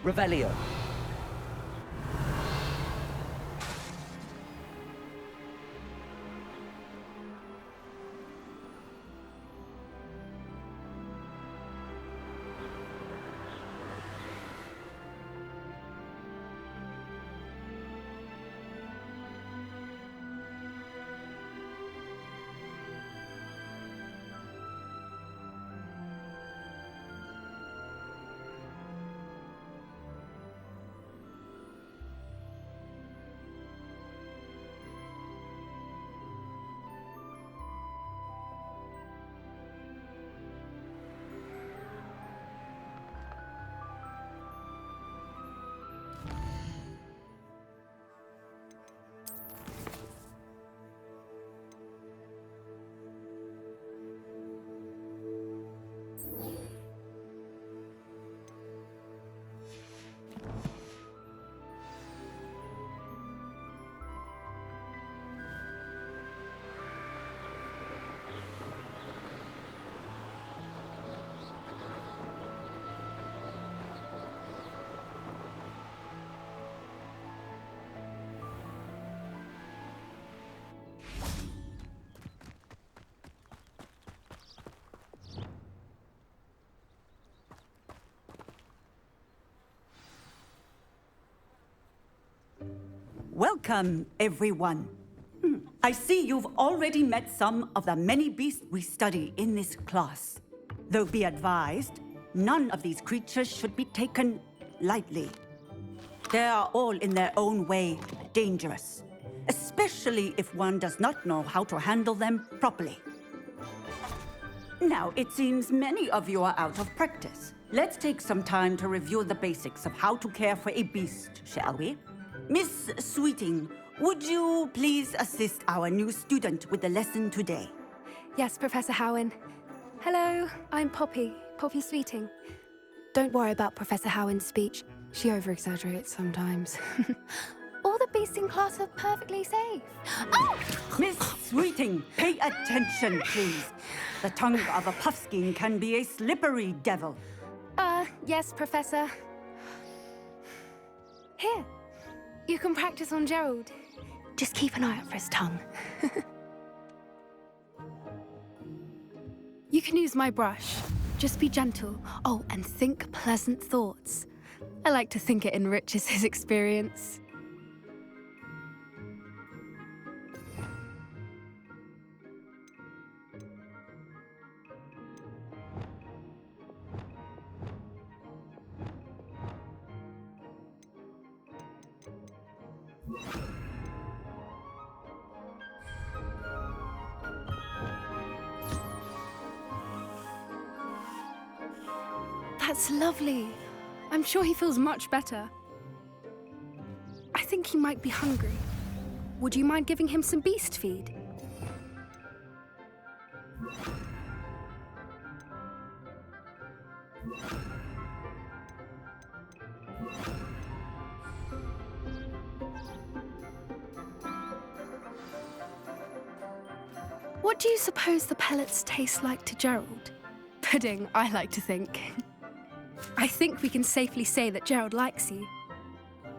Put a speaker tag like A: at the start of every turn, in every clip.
A: Revelio.
B: Welcome, everyone. I see you've already met some of the many beasts we study in this class. Though be advised, none of these creatures should be taken lightly. They are all in their own way dangerous, especially if one does not know how to handle them properly. Now, it seems many of you are out of practice. Let's take some time to review the basics of how to care for a beast, shall we? Miss Sweeting, would you please assist our new student with the lesson today?
C: Yes, Professor Howen. Hello, I'm Poppy Sweeting. Don't worry about Professor Howen's speech. She over-exaggerates sometimes. All the beasts in class are perfectly safe. Oh!
B: Miss Sweeting, pay attention, please. The tongue of a puffskein can be a slippery devil.
C: Yes, Professor. Here, you can practice on Gerald. Just keep an eye out for his tongue. You can use my brush. Just be gentle. Oh, and think pleasant thoughts. I like to think it enriches his experience. That's lovely. I'm sure he feels much better. I think he might be hungry. Would you mind giving him some beast feed? What do you suppose the pellets taste like to Gerald? Pudding, I like to think. I think we can safely say that Gerald likes you.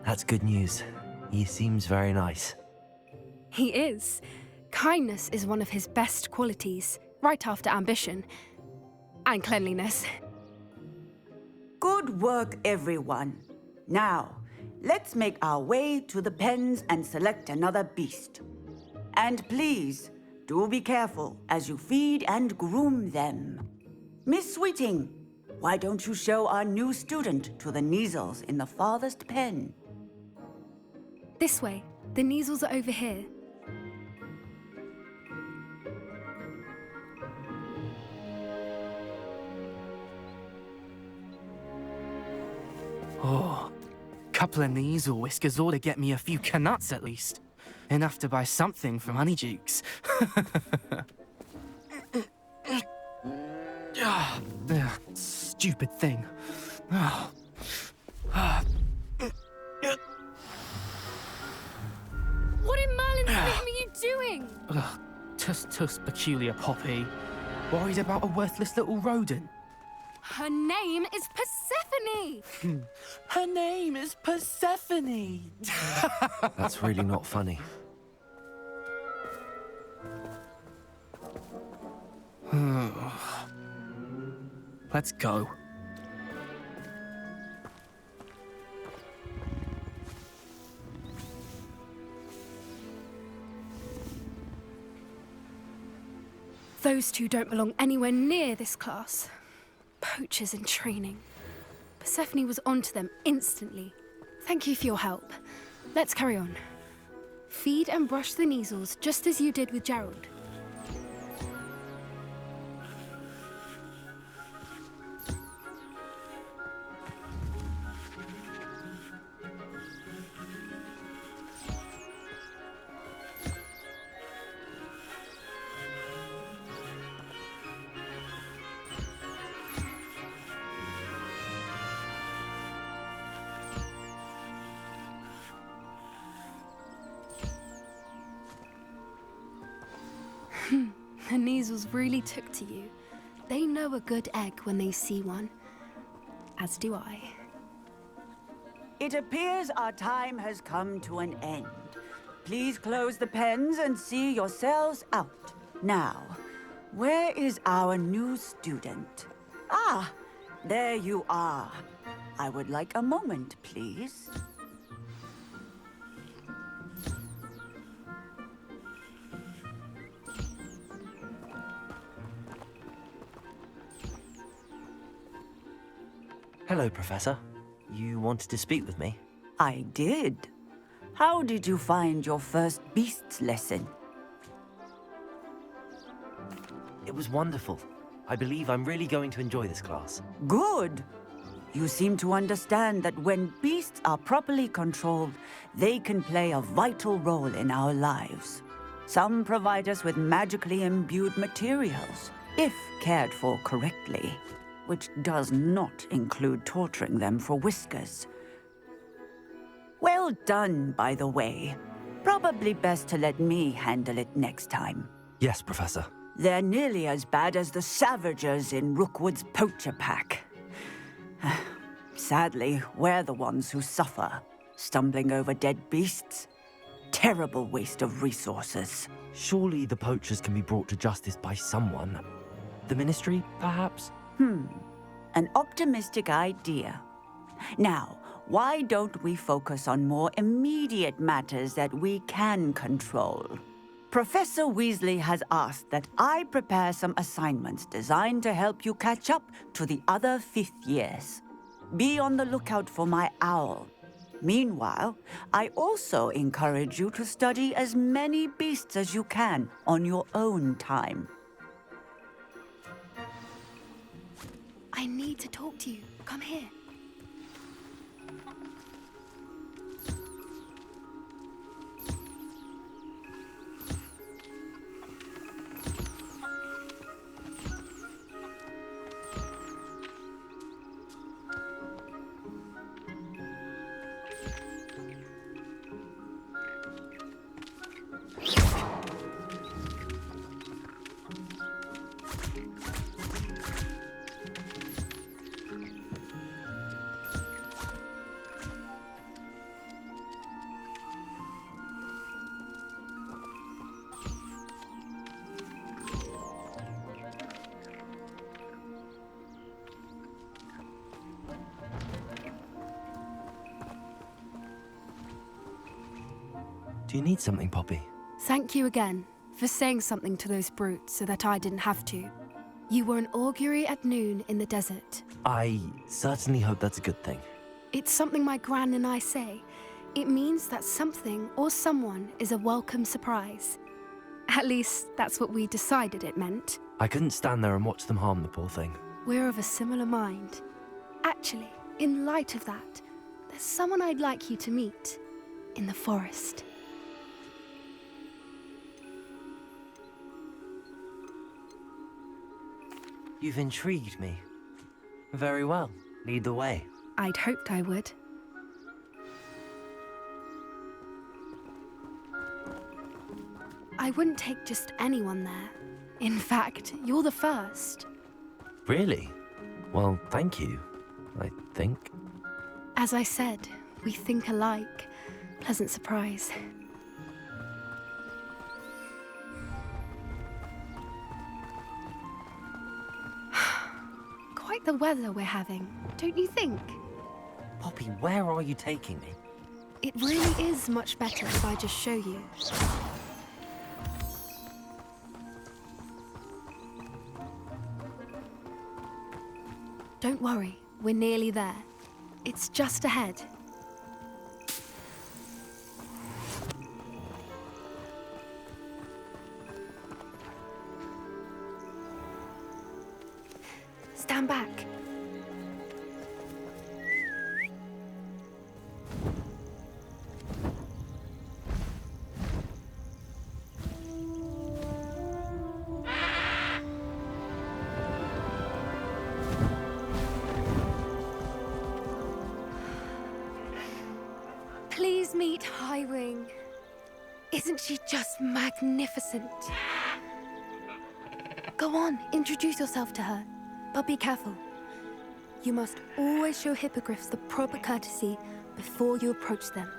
D: That's good news. He seems very nice.
C: He is. Kindness is one of his best qualities, right after ambition. And cleanliness.
B: Good work, everyone. Now, let's make our way to the pens and select another beast. And please, do be careful as you feed and groom them. Miss Sweeting, why don't you show our new student to the Kneazles in the farthest pen?
C: This way. The Kneazles are over here.
E: Oh, couple of Kneazle whiskers ought to get me a few canuts at least. Enough to buy something from Honeydukes. Stupid thing.
C: What in Merlin's name are you doing?
E: Tuss, peculiar Poppy. Worried about a worthless little rodent.
C: Her name is Persephone!
E: Her name is Persephone.
D: That's really not funny.
E: Let's go.
C: Those two don't belong anywhere near this class. Poachers in training. Persephone was onto them instantly. Thank you for your help. Let's carry on. Feed and brush the measles just as you did with Gerald. The measles really took to you. They know a good egg when they see one. As do I.
B: It appears our time has come to an end. Please close the pens and see yourselves out. Now, where is our new student? Ah, there you are. I would like a moment, please.
D: Hello, Professor. You wanted to speak with me?
B: I did. How did you find your first beasts lesson?
D: It was wonderful. I believe I'm really going to enjoy this class.
B: Good. You seem to understand that when beasts are properly controlled, they can play a vital role in our lives. Some provide us with magically imbued materials, if cared for correctly, which does not include torturing them for whiskers. Well done, by the way. Probably best to let me handle it next time.
D: Yes, Professor.
B: They're nearly as bad as the Savagers in Rookwood's poacher pack. Sadly, we're the ones who suffer, stumbling over dead beasts. Terrible waste of resources.
D: Surely the poachers can be brought to justice by someone. The Ministry, perhaps?
B: An optimistic idea. Now, why don't we focus on more immediate matters that we can control? Professor Weasley has asked that I prepare some assignments designed to help you catch up to the other fifth years. Be on the lookout for my owl. Meanwhile, I also encourage you to study as many beasts as you can on your own time.
C: I need to talk to you. Come here.
D: Do you need something, Poppy?
C: Thank you again for saying something to those brutes so that I didn't have to. You were an augury at noon in the desert.
D: I certainly hope that's a good thing.
C: It's something my gran and I say. It means that something or someone is a welcome surprise. At least, that's what we decided it meant.
D: I couldn't stand there and watch them harm the poor thing.
C: We're of a similar mind. Actually, in light of that, there's someone I'd like you to meet. In the forest.
D: You've intrigued me. Very well. Lead the way.
C: I'd hoped I would. I wouldn't take just anyone there. In fact, you're the first.
D: Really? Well, thank you, I think.
C: As I said, we think alike. Pleasant surprise. Quite the weather we're having, don't you think?
D: Poppy, where are you taking me?
C: It really is much better if I just show you. Don't worry, we're nearly there. It's just ahead. Stand back. Please meet Highwing. Isn't she just magnificent? Go on, introduce yourself to her. But be careful. You must always show hippogriffs the proper courtesy before you approach them.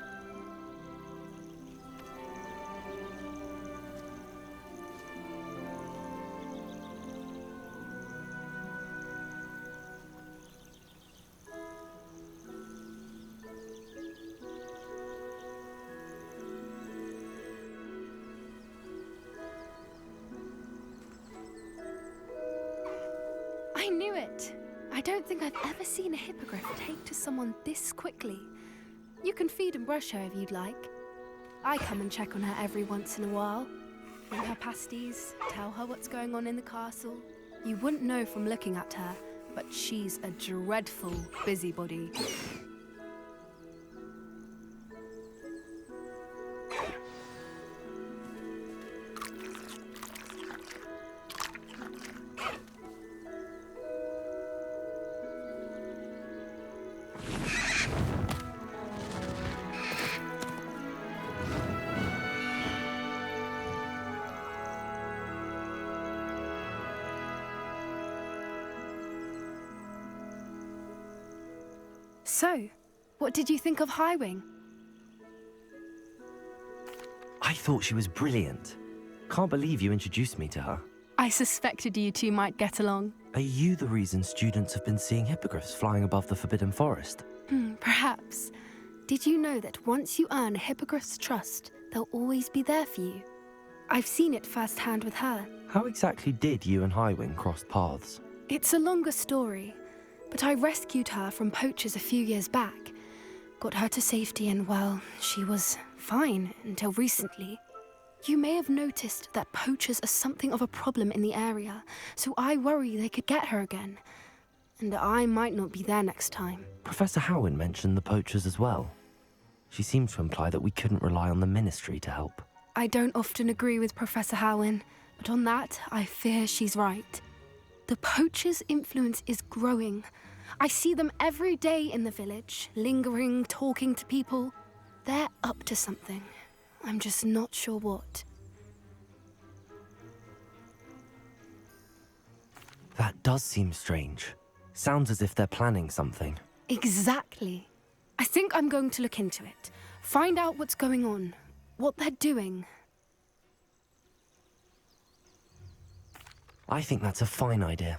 C: I knew it! I don't think I've ever seen a hippogriff take to someone this quickly. You can feed and brush her if you'd like. I come and check on her every once in a while. Bring her pasties, tell her what's going on in the castle. You wouldn't know from looking at her, but she's a dreadful busybody. So, what did you think of Highwing?
D: I thought she was brilliant. Can't believe you introduced me to her.
C: I suspected you two might get along.
D: Are you the reason students have been seeing hippogriffs flying above the Forbidden Forest?
C: Perhaps. Did you know that once you earn a hippogriff's trust, they'll always be there for you? I've seen it firsthand with her.
D: How exactly did you and Highwing cross paths?
C: It's a longer story, but I rescued her from poachers a few years back. Got her to safety and, well, she was fine until recently. You may have noticed that poachers are something of a problem in the area, so I worry they could get her again. And I might not be there next time.
D: Professor Howen mentioned the poachers as well. She seemed to imply that we couldn't rely on the Ministry to help.
C: I don't often agree with Professor Howen, but on that, I fear she's right. The poachers' influence is growing. I see them every day in the village, lingering, talking to people. They're up to something. I'm just not sure what.
D: That does seem strange. Sounds as if they're planning something.
C: Exactly. I think I'm going to look into it. Find out what's going on, what they're doing.
D: I think that's a fine idea.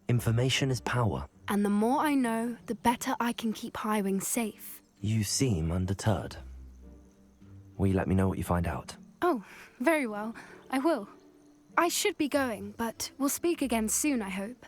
D: Information is power.
C: And the more I know, the better I can keep Highwing safe.
D: You seem undeterred. Will you let me know what you find out?
C: Oh, very well. I will. I should be going, but we'll speak again soon, I hope.